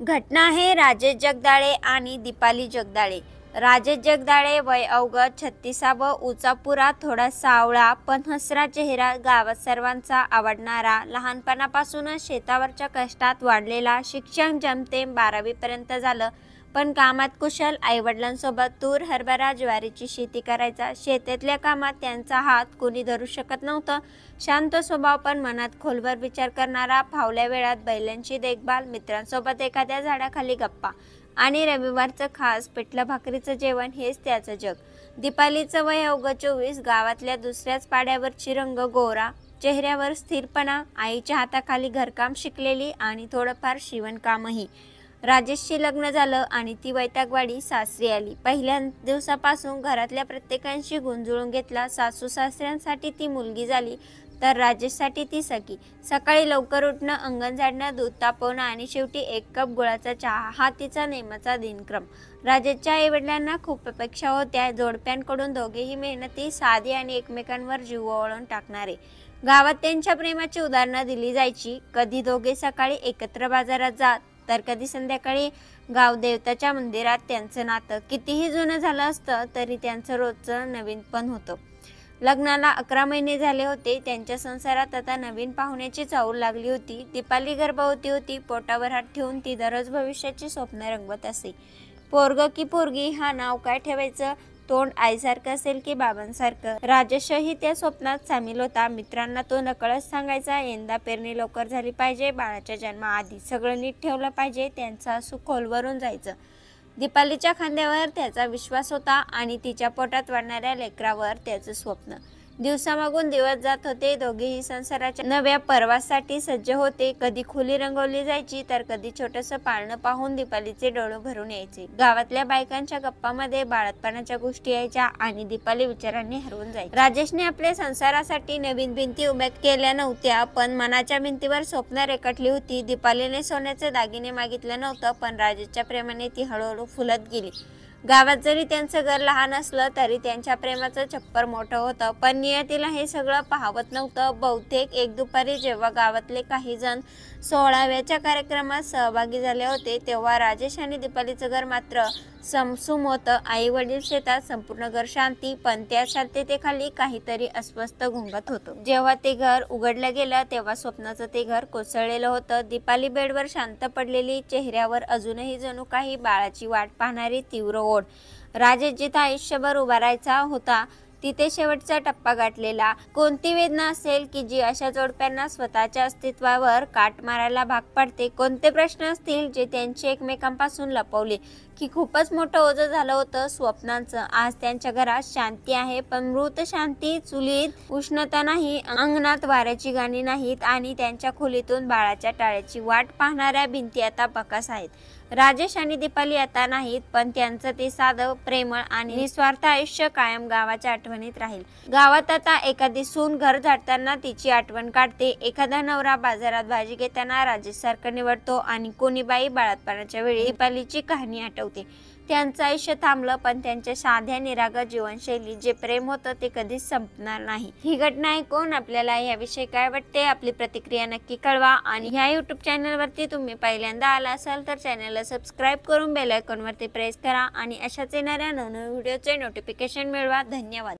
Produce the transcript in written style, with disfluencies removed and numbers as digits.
घटना आहे राजेश जगदाळे आणि दीपाली जगदाळे। राजेश जगदाळे वय अवघं 36, उचापुरा, थोडा सावळा पण हसरा चेहरा, गावात सर्वांचा आवडणारा, लहानपणापासूनच शेतावरच्या कष्टात वाढलेला, शिक्षण जेमतेम 12वी पर्यंत झालं पण कामात कुशल, आईवडिलांसोबत तूर हरभरा ज्वारीची शेती करायचा। शेतातल्या कामात त्यांचा हात कोणी धरू शकत नव्हतं। शांत स्वभाव पण मनात खोलवर विचार करणारा, फावल्या वेळात बैलांची देखभाल, मित्रांसोबत एखाद्या झाडाखाली गप्पा आणि रविवारचं खास पिठलं भाकरीचं जेवण हेच त्याचं जग। दीपालीचं वय अवघं 24, गावातल्या दुसऱ्याच पाड्यावरची, रंग गोरा, चेहऱ्यावर स्थिरपणा, आईच्या हाताखाली घरकाम शिकलेली आणि थोडंफार शिवणकामही। राजेशशी लग्न झालं आणि ती वैतागवाडी सासरी आली। पहिल्या दिवसापासून घरातल्या प्रत्येकांशी गुंजळून घेतला। सासू सासऱ्यांसाठी ती मुलगी झाली तर राजेशसाठी ती सखी। सकाळी लवकर उठणं, अंगण झाडणं, दूध तापवणं आणि शेवटी 1 कप गुळाचा चहा हा तिचा नेहमीचा दिनक्रम। राजेशच्या आईवडिलांना खूप अपेक्षा होत्या जोडप्यांकडून। दोघेही मेहनती, साधी आणि एकमेकांवर जीव ओवाळून टाकणारे। गावात त्यांच्या प्रेमाची उदाहरणं दिली जायची। कधी दोघे सकाळी एकत्र बाजारात जात तर कधी संध्याकाळी गावदेवताच्या मंदिरात। त्यांचं नातं कितीही जुनं झालं असतं तरी त्यांचं रोजचं नवीन पण होतं। लग्नाला 11 महिने झाले होते। त्यांच्या संसारात आता नवीन पाहुण्याची चाहूल लागली होती। दीपाली गर्भवती होती। पोटावर हात ठेवून ती दररोज भविष्याची स्वप्न रंगवत असे। पोरग की पोरगी, हा नाव काय ठेवायचं, तोंड आईसारखं असेल की बाबांसारखं। राजेशही त्या स्वप्नात सामील होता। मित्रांना तो नकळत सांगायचा, यंदा पेरणी लवकर झाली पाहिजे, बाळाच्या जन्माआधी सगळं नीट ठेवलं पाहिजे। त्यांचं हसू खोलवरून जायचं। दीपालीच्या खांद्यावर त्याचा विश्वास होता आणि तिच्या पोटात वाढणाऱ्या लेकरावर त्याचं स्वप्न। दिवसामागून दिवस जात होते। दोघेही संसाराच्या नव्या पर्वासाठी सज्ज होते। कधी खोली रंगवली जायची तर कधी छोटंसं पाळणं पाहून दीपालीचे डोळे भरून यायचे। गावातल्या बायकांच्या गप्पामध्ये बाळातपणाच्या गोष्टी यायच्या आणि दीपाली विचारांनी हरवून जायची। राजेशने आपल्या संसारासाठी नवीन भिंती उभ्या केल्या नव्हत्या पण मनाच्या भिंतीवर स्वप्न रेखाटली होती। दीपालीने सोन्याचे दागिने मागितलं नव्हतं पण राजेशच्या प्रेमाने ती हळूहळू फुलत गेली। गावात जरी त्यांचं घर लहान असलं तरी त्यांच्या प्रेमाचं छप्पर मोठं होतं पण नियतीला हे सगळं पाहवत नव्हतं। बहुतेक एक दुपारी जेव्हा गावातले काही जण 16व्याच्या कार्यक्रमात सहभागी झाले होते तेव्हा राजेश आणि दीपालीचं घर मात्र समसूम होतं। आई वडील शेतात, संपूर्ण घर शांती, पण त्या शांततेखाली काहीतरी अस्वस्थ घुंगत होतं। जेव्हा ते घर उघडलं गेलं तेव्हा स्वप्नाचं ते घर कोसळलेलं होतं। दीपाली बेडवर शांत पडलेली, चेहऱ्यावर अजूनही जणू काही बाळाची वाट पाहणारी तीव्र ओढ। राजेश जिथं आयुष्यभर उभा राहायचा होता तिथे शेवटचा टप्पा गाठलेला। कोणती वेदना असेल की जी अशा जोडप्यांना स्वतःच्या अस्तित्वावर काट मारायला भाग पाडते। कोणते प्रश्न असतील जे त्यांची एकमेकांपासून लपवले की खूपच मोठं ओझं झालं होतं स्वप्नांचं। आज त्यांच्या घरात शांती आहे पण मृत शांती। चुलीत उष्णता नाही, अंगणात वाऱ्याची गाणी नाहीत आणि त्यांच्या खोलीतून बाळाच्या टाळ्याची वाट पाहणाऱ्या भिंती आता बकास आहेत। राजेश आणि दीपाली आता नाहीत पण त्यांचं ते साधं, प्रेमळ आणि निस्वार्थ आयुष्य कायम गावाच्या आठवणीत राहील। गावात आता एखादी सून घर झाडताना तिची आठवण काढते, एखादा नवरा बाजारात भाजी घेताना राजेश सारखं निवडतो आणि कोणी बाई बाळातपणाच्या वेळी दीपालीची कहाणी आठवते। त्यांचं आयुष्य थांबलं पण त्यांच्या साध्या निरागस जीवनशैली जे प्रेम होतं ते कधीच संपणार नाही। ही घटना ऐकून आपल्याला याविषयी काय वाटते, आपली प्रतिक्रिया नक्की कळवा आणि ह्या YouTube चॅनलवरती तुम्ही पहिल्यांदा आला असाल तर चॅनलला सबस्क्राईब करून बेल आयकॉनवरती प्रेस करा आणि अशाच येणाऱ्या नवनवीन व्हिडिओचे नोटिफिकेशन मिळवा। धन्यवाद।